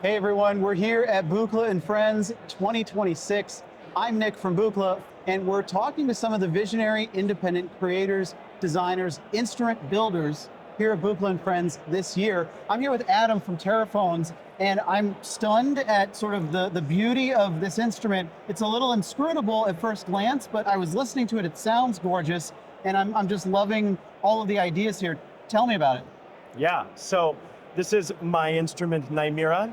Hey everyone, we're here at Buchla and Friends 2026. I'm Nick from Buchla, and we're talking to some of the visionary independent creators, designers, instrument builders here at Buchla and Friends this year. I'm here with Adam from Terraphones, and I'm stunned at sort of the beauty of this instrument. It's a little inscrutable at first glance, but I was listening to it, it sounds gorgeous, and I'm just loving all of the ideas here. Tell me about it. Yeah, so this is my instrument, Nymira.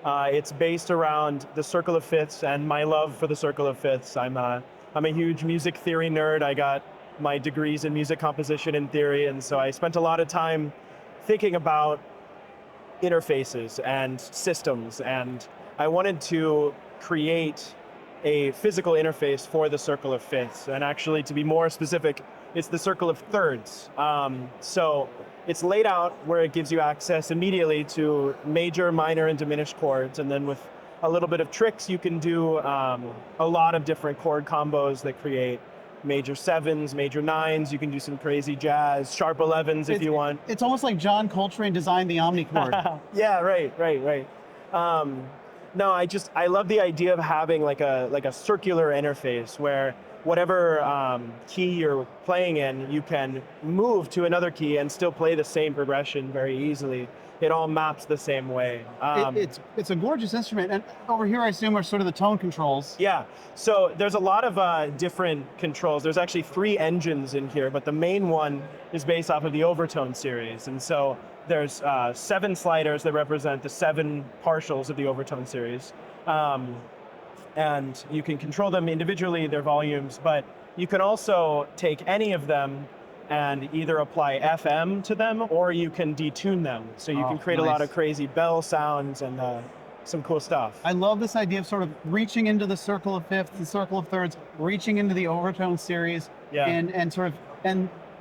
It's based around the circle of fifths and my love for the circle of fifths. I'm a huge music theory nerd. I got my degrees in music composition and theory, and so I spent a lot of time thinking about interfaces and systems, and I wanted to create a physical interface for the circle of fifths. And actually, to be more specific, it's the circle of thirds. So it's laid out where it gives you access immediately to major, minor, and diminished chords. And then with a little bit of tricks, you can do a lot of different chord combos that create major sevens, major nines. You can do some crazy jazz, sharp 11s if you want. It's almost like John Coltrane designed the omnichord. Yeah, right. No, I love the idea of having like a circular interface where whatever key you're playing in, you can move to another key and still play the same progression very easily. It all maps the same way. It's a gorgeous instrument, and over here I assume are sort of the tone controls. Yeah, so there's a lot of different controls. There's actually 3 engines in here, but the main one is based off of the overtone series. And so there's 7 sliders that represent the 7 partials of the overtone series. And you can control them individually, their volumes, but you can also take any of them and either apply FM to them, or you can detune them. So you can create a lot of crazy bell sounds and some cool stuff. I love this idea of sort of reaching into the circle of fifths, the circle of thirds, reaching into the overtone series, and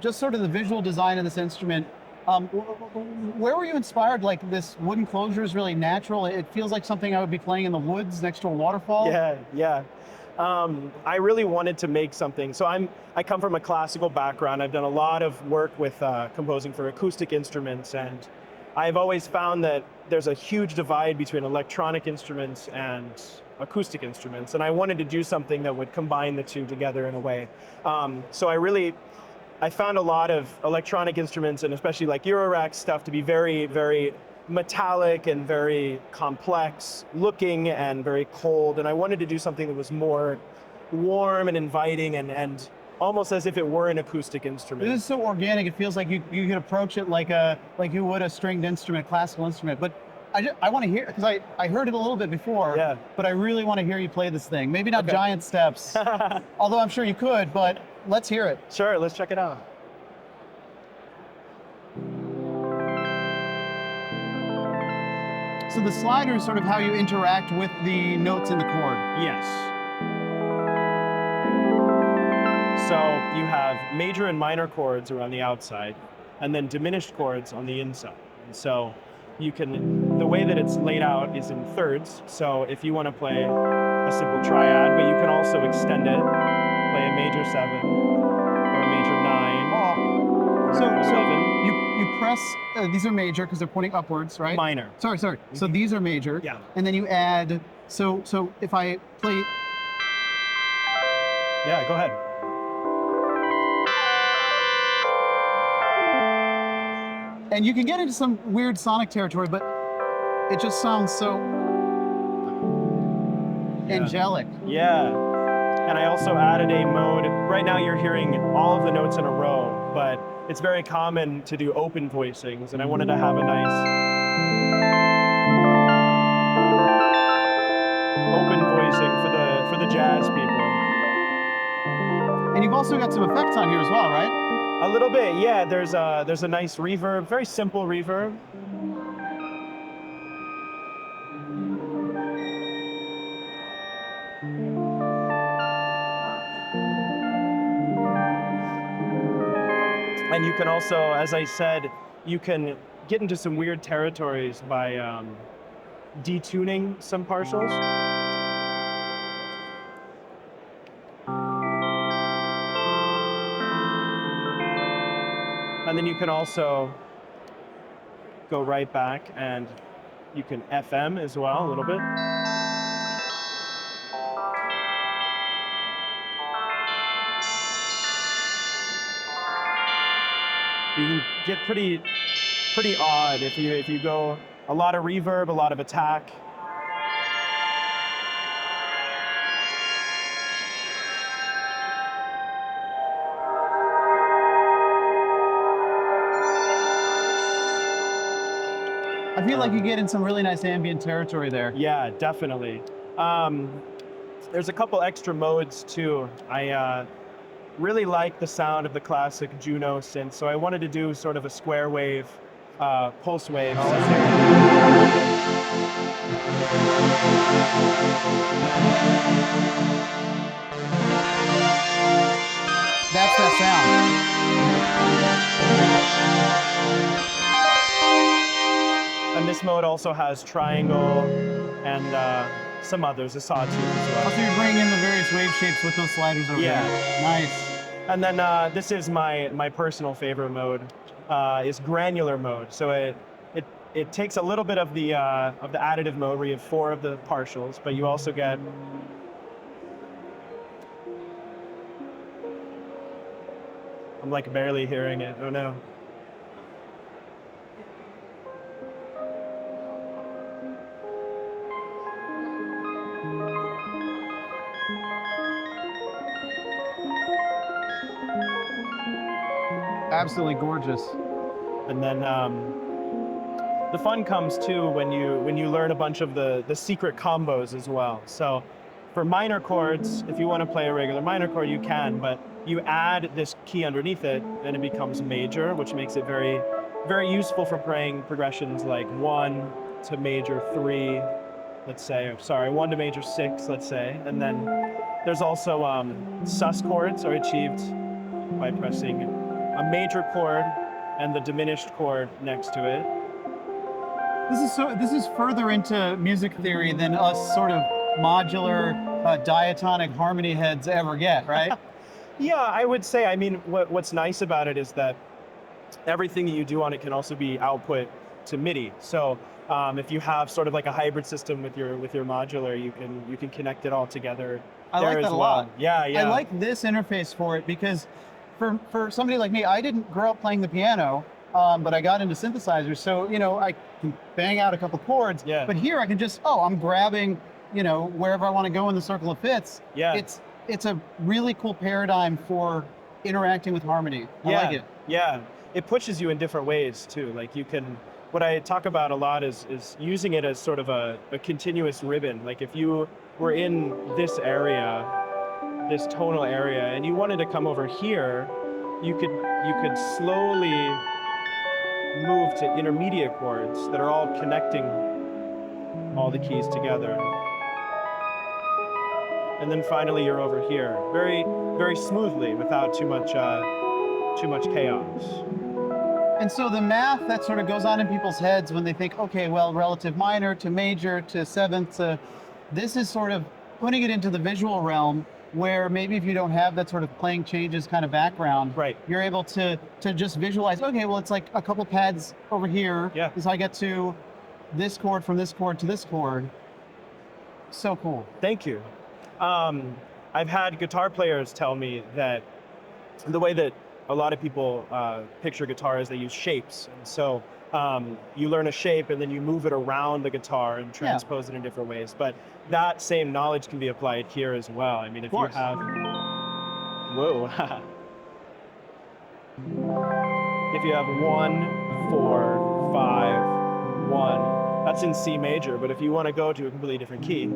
just sort of the visual design of this instrument. Where were you inspired? Like, this wood enclosure is really natural. It feels like something I would be playing in the woods next to a waterfall. Yeah. I really wanted to make something. So I come from a classical background. I've done a lot of work with composing for acoustic instruments, and I've always found that there's a huge divide between electronic instruments and acoustic instruments, and I wanted to do something that would combine the two together in a way. So I found a lot of electronic instruments, and especially like Eurorack stuff, to be very, very metallic and very complex looking and very cold. And I wanted to do something that was more warm and inviting and almost as if it were an acoustic instrument. This is so organic. It feels like you could approach it like you would a stringed instrument, classical instrument. But I want to hear, because I heard it a little bit before, but I really want to hear you play this thing. Maybe not giant steps, although I'm sure you could, but let's hear it. Sure, let's check it out. So the slider is sort of how you interact with the notes in the chord. Yes. So you have major and minor chords around the outside, and then diminished chords on the inside. And so the way that it's laid out is in thirds. So if you want to play a simple triad, but you can also extend it, play a major 7 or a major 9. So you press, these are major because they're pointing upwards, right? Minor. Sorry. So these are major. Yeah. And then you add, so if I play. Yeah, go ahead. And you can get into some weird sonic territory, but it just sounds so angelic. Yeah. And I also added a mode. Right now you're hearing all of the notes in a row, but it's very common to do open voicings, and I wanted to have a nice open voicing for the jazz people. And you've also got some effects on here as well, right? A little bit, yeah. There's a nice reverb, very simple reverb. And you can also, as I said, you can get into some weird territories by detuning some partials. And then you can also go right back and You can FM as well, a little bit. You can get pretty odd if you go a lot of reverb, a lot of attack. I feel like you get in some really nice ambient territory there. Yeah, definitely. There's a couple extra modes too. I really like the sound of the classic Juno synth, so I wanted to do sort of a square wave, pulse wave. That's that sound. And this mode also has triangle and some others, a sawtooth as well. Also, you're bringing in the various wave shapes with those sliders over there. Nice. And then this is my personal favorite mode, is granular mode. So it takes a little bit of the additive mode where you have 4 of the partials, but you also get I'm like barely hearing it. Oh no. Absolutely gorgeous. And then the fun comes too when you learn a bunch of the secret combos as well. So for minor chords, if you want to play a regular minor chord, you can, but you add this key underneath it, and it becomes major, which makes it very, very useful for playing progressions like 1 to major 3, let's say, sorry, 1 to major 6, let's say. And then there's also sus chords are achieved by pressing a major chord and the diminished chord next to it. This is further into music theory than us sort of modular diatonic harmony heads ever get, right? Yeah, I would say, I mean, what's nice about it is that everything that you do on it can also be output to MIDI. So if you have sort of like a hybrid system with your modular, you can connect it all together. I like that a lot. Yeah, yeah. I like this interface for it because for somebody like me, I didn't grow up playing the piano, but I got into synthesizers. So, you know, I can bang out a couple chords, but here I can just, I'm grabbing, you know, wherever I want to go in the circle of fifths. Yeah. It's a really cool paradigm for interacting with harmony. I like it. Yeah, it pushes you in different ways too. Like you can, what I talk about a lot is using it as sort of a continuous ribbon. Like if you were in this area, this tonal area, and you wanted to come over here, you could slowly move to intermediate chords that are all connecting all the keys together. And then finally you're over here, very, very smoothly without too much chaos. And so the math that sort of goes on in people's heads when they think, okay, well, relative minor to major to seventh, this is sort of putting it into the visual realm where maybe if you don't have that sort of playing changes kind of background, right, you're able to just visualize, okay, well, it's like a couple pads over here. Yeah. As I get to this chord from this chord to this chord. So cool. Thank you. I've had guitar players tell me that the way that a lot of people picture guitar is they use shapes. And so you learn a shape and then you move it around the guitar and transpose it in different ways. But that same knowledge can be applied here as well. I mean, if you have, whoa. If you have 1, 4, 5, 1, that's in C major. But if you want to go to a completely different key.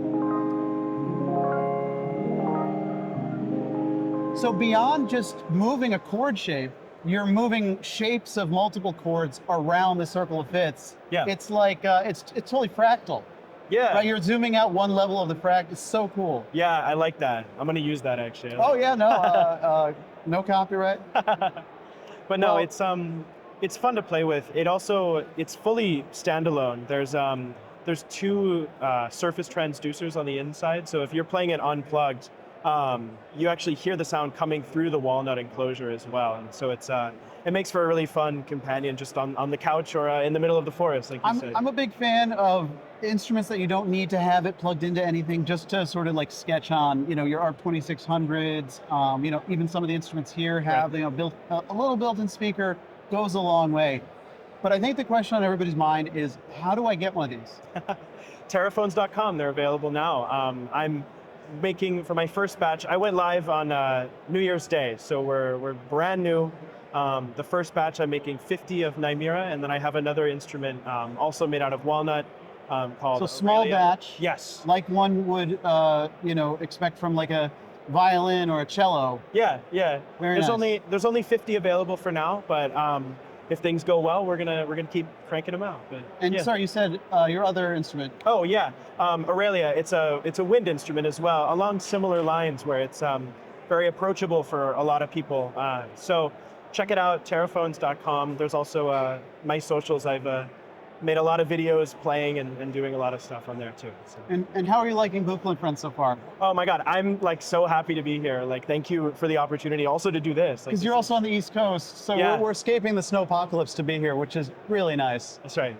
So beyond just moving a chord shape, you're moving shapes of multiple chords around the circle of fifths. Yeah. It's like, it's totally fractal. Yeah. Right, you're zooming out one level of the fract. It's so cool. Yeah, I like that. I'm going to use that actually. Oh yeah, no, no copyright. But no, it's fun to play with. It's fully standalone. There's 2 surface transducers on the inside. So if you're playing it unplugged, you actually hear the sound coming through the walnut enclosure as well. And so it makes for a really fun companion just on the couch or in the middle of the forest, like you said. I'm a big fan of instruments that you don't need to have it plugged into anything, just to sort of like sketch on, your ARP 2600s. Even some of the instruments here have, built a little built-in speaker, goes a long way. But I think the question on everybody's mind is, how do I get one of these? Terraphones.com, they're available now. I'm making, for my first batch, I went live on New Year's Day, so we're brand new. The first batch, I'm making 50 of Nymira, and then I have another instrument also made out of walnut called So small Aurelia. batch, Yes. like one would, expect from like a violin or a cello. Yeah. Very there's nice. there's only 50 available for now, but if things go well, we're gonna keep cranking them out. But, And yeah. sorry, you said your other instrument. Oh yeah, Aurelia. It's a wind instrument as well, along similar lines where it's very approachable for a lot of people. So check it out, terraphones.com. There's also my socials. I've made a lot of videos playing and doing a lot of stuff on there too. So. And how are you liking Buchla and Friends so far? Oh my God, I'm like so happy to be here. Like, thank you for the opportunity also to do this. Because you're also on the East Coast, so Yeah. we're escaping the snowpocalypse to be here, which is really nice. That's right.